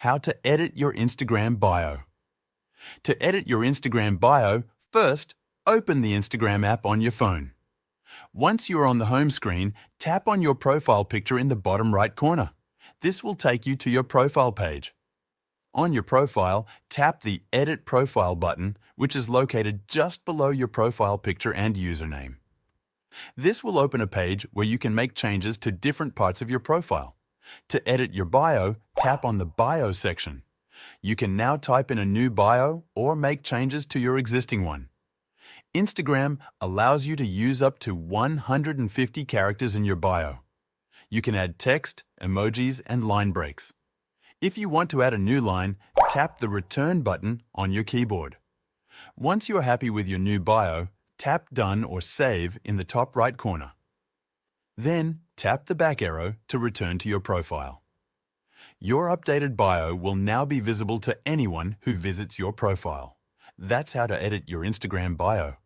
How to edit your Instagram bio. To edit your Instagram bio, first, open the Instagram app on your phone. Once you are on the home screen, tap on your profile picture in the bottom right corner. This will take you to your profile page. On your profile, tap the Edit Profile button, which is located just below your profile picture and username. This will open a page where you can make changes to different parts of your profile. To edit your bio, tap on the Bio section. You can now type in a new bio or make changes to your existing one. Instagram allows you to use up to 150 characters in your bio. You can add text, emojis, and line breaks. If you want to add a new line, tap the Return button on your keyboard. Once you are happy with your new bio, tap Done or Save in the top right corner. Then, tap the back arrow to return to your profile. Your updated bio will now be visible to anyone who visits your profile. That's how to edit your Instagram bio.